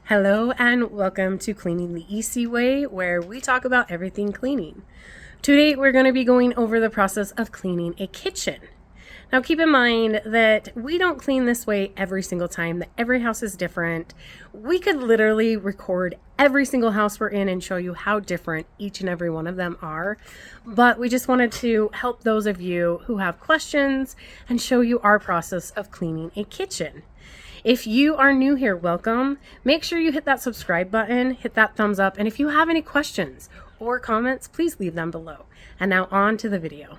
Hello and welcome to Cleaning the Easy Way, where we talk about everything cleaning. Today we're going to be going over the process of cleaning a kitchen. Now keep in mind that we don't clean this way every single time, that every house is different. We could literally record every single house we're in and show you how different each and every one of them are. But we just wanted to help those of you who have questions and show you our process of cleaning a kitchen. If you are new here, welcome. Make sure you hit that subscribe button, hit that thumbs up, and if you have any questions or comments, please leave them below. And now on to the video.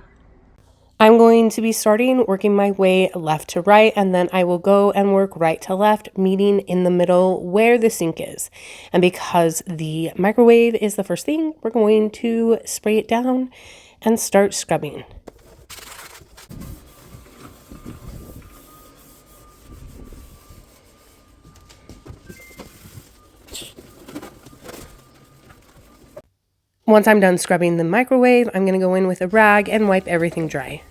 I'm going to be starting working my way left to right, and then I will go and work right to left, meeting in the middle where the sink is. And because the microwave is the first thing, we're going to spray it down and start scrubbing. Once I'm done scrubbing the microwave, I'm going to go in with a rag and wipe everything dry.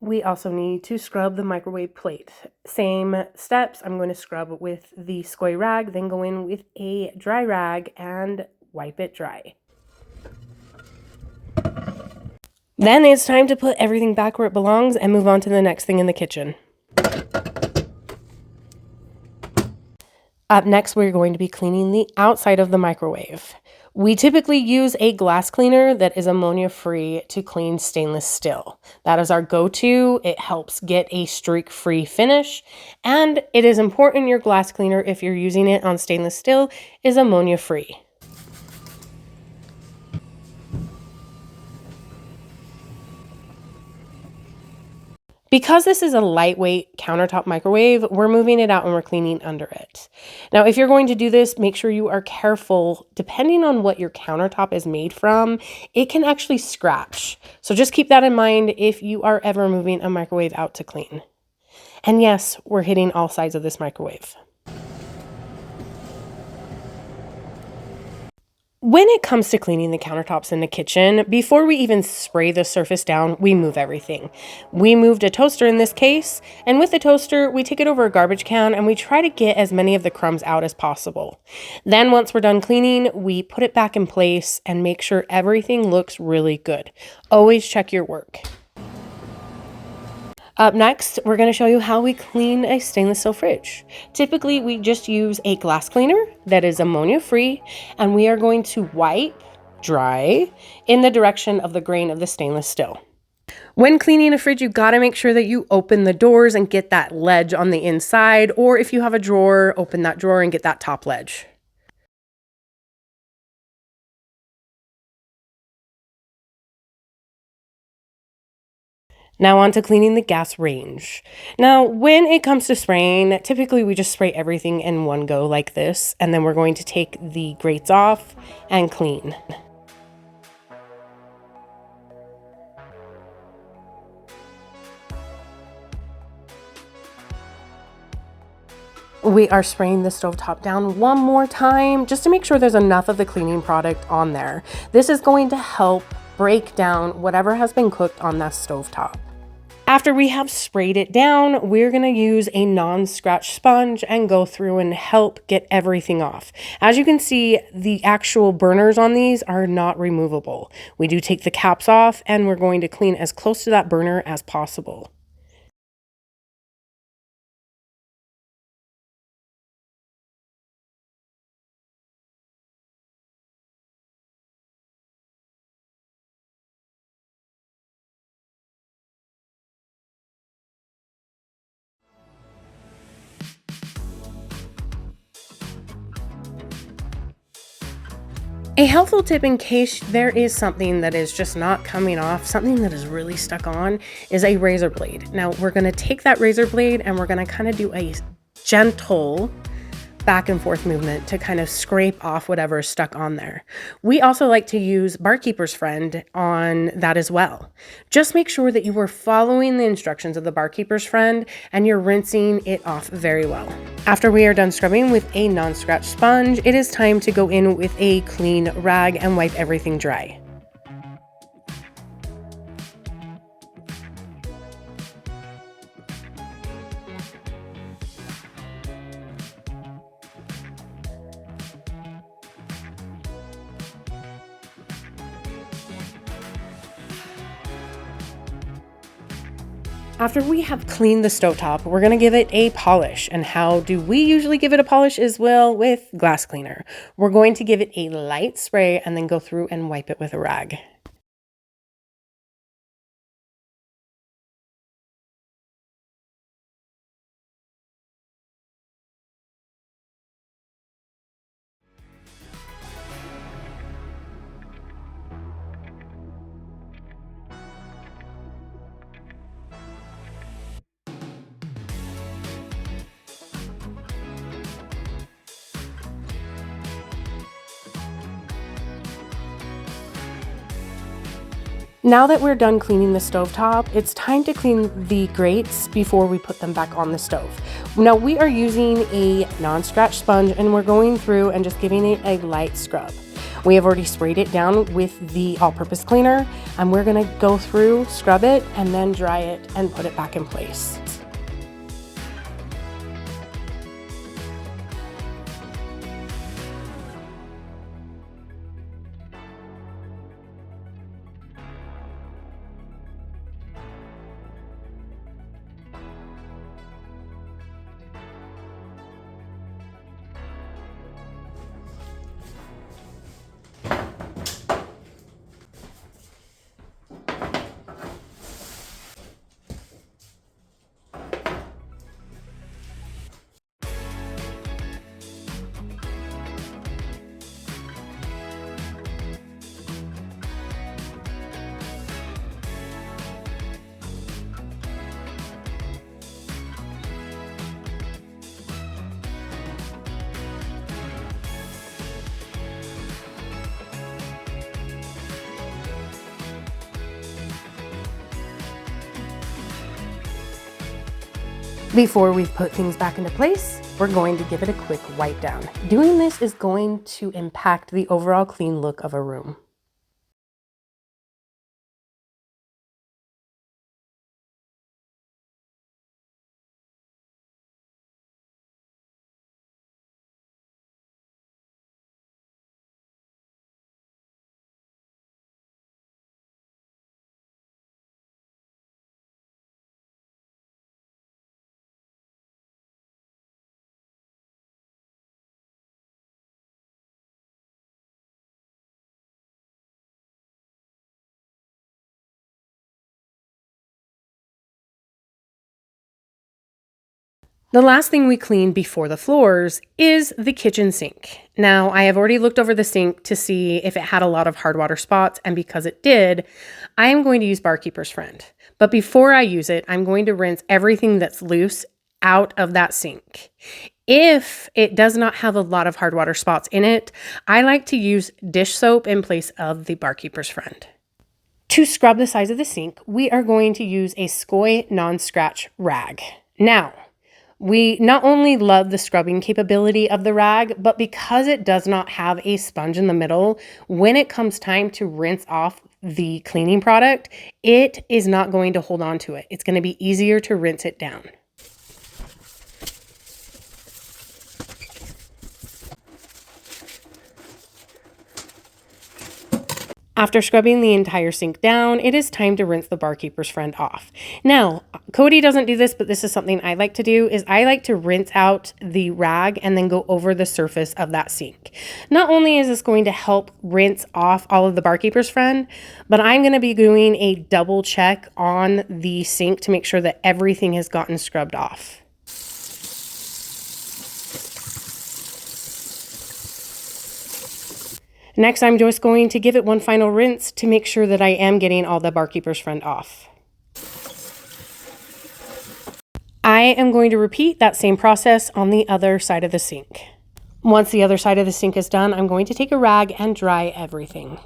We also need to scrub the microwave plate. Same steps. I'm going to scrub with the square rag, then go in with a dry rag and wipe it dry. Then it's time to put everything back where it belongs and move on to the next thing in the kitchen. Up next, we're going to be cleaning the outside of the microwave. We typically use a glass cleaner that is ammonia-free to clean stainless steel. That is our go-to. It helps get a streak-free finish, and it is important your glass cleaner, if you're using it on stainless steel, is ammonia-free. Because this is a lightweight countertop microwave, we're moving it out and we're cleaning under it. Now, if you're going to do this, make sure you are careful. Depending on what your countertop is made from, it can actually scratch. So just keep that in mind if you are ever moving a microwave out to clean. And yes, we're hitting all sides of this microwave. When it comes to cleaning the countertops in the kitchen, before we even spray the surface down, we move everything. We moved a toaster in this case, and with the toaster, we take it over a garbage can and we try to get as many of the crumbs out as possible. Then once we're done cleaning, we put it back in place and make sure everything looks really good. Always check your work. Up next, we're going to show you how we clean a stainless steel fridge. Typically, we just use a glass cleaner that is ammonia-free, and we are going to wipe dry in the direction of the grain of the stainless steel. When cleaning a fridge, you got to make sure that you open the doors and get that ledge on the inside, or if you have a drawer, open that drawer and get that top ledge. Now on to cleaning the gas range. Now, when it comes to spraying, typically we just spray everything in one go like this, and then we're going to take the grates off and clean. We are spraying the stovetop down one more time just to make sure there's enough of the cleaning product on there. This is going to help break down whatever has been cooked on that stovetop. After we have sprayed it down, we're going to use a non-scratch sponge and go through and help get everything off. As you can see, the actual burners on these are not removable. We do take the caps off and we're going to clean as close to that burner as possible. A helpful tip in case there is something that is just not coming off, something that is really stuck on, is a razor blade. Now we're going to take that razor blade and we're going to kind of do a gentle back and forth movement to kind of scrape off whatever is stuck on there. We also like to use Barkeeper's Friend on that as well. Just make sure that you are following the instructions of the Barkeeper's Friend and you're rinsing it off very well. After we are done scrubbing with a non-scratch sponge, it is time to go in with a clean rag and wipe everything dry. After we have cleaned the stovetop, we're going to give it a polish. And how do we usually give it a polish as well? With glass cleaner. We're going to give it a light spray and then go through and wipe it with a rag. Now that we're done cleaning the stovetop, it's time to clean the grates before we put them back on the stove. Now we are using a non-scratch sponge and we're going through and just giving it a light scrub. We have already sprayed it down with the all-purpose cleaner and we're gonna go through, scrub it, and then dry it and put it back in place. Before we've put things back into place, we're going to give it a quick wipe down. Doing this is going to impact the overall clean look of a room. The last thing we clean before the floors is the kitchen sink. Now, I have already looked over the sink to see if it had a lot of hard water spots, and because it did, I am going to use Barkeeper's Friend. But before I use it, I'm going to rinse everything that's loose out of that sink. If it does not have a lot of hard water spots in it, I like to use dish soap in place of the Barkeeper's Friend. To scrub the sides of the sink, we are going to use a Skoi non-scratch rag. Now, we not only love the scrubbing capability of the rag, but because it does not have a sponge in the middle, when it comes time to rinse off the cleaning product, it is not going to hold on to it. It's going to be easier to rinse it down. After scrubbing the entire sink down, it is time to rinse the Barkeeper's Friend off. Now, Cody doesn't do this, but this is something I like to do, is I like to rinse out the rag and then go over the surface of that sink. Not only is this going to help rinse off all of the Barkeeper's Friend, but I'm going to be doing a double check on the sink to make sure that everything has gotten scrubbed off. Next, I'm just going to give it one final rinse to make sure that I am getting all the Barkeeper's Friend off. I am going to repeat that same process on the other side of the sink. Once the other side of the sink is done, I'm going to take a rag and dry everything.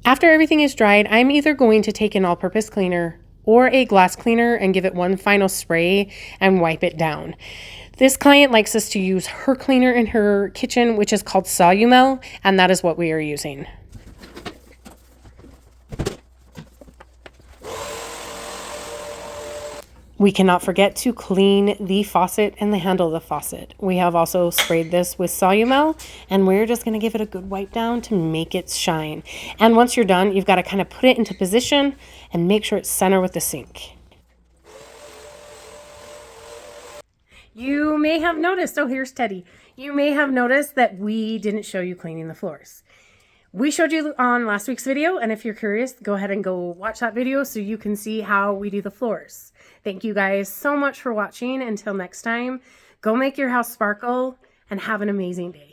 After everything is dried, I'm either going to take an all-purpose cleaner or a glass cleaner and give it one final spray and wipe it down. This client likes us to use her cleaner in her kitchen, which is called Solumel, and that is what we are using. We cannot forget to clean the faucet and the handle of the faucet. We have also sprayed this with Solumel, and we're just going to give it a good wipe down to make it shine. And once you're done, you've got to kind of put it into position and make sure it's center with the sink. You may have noticed, oh, here's Teddy. You may have noticed that we didn't show you cleaning the floors. We showed you on last week's video, and if you're curious, go ahead and go watch that video so you can see how we do the floors. Thank you guys so much for watching. Until next time, go make your house sparkle and have an amazing day.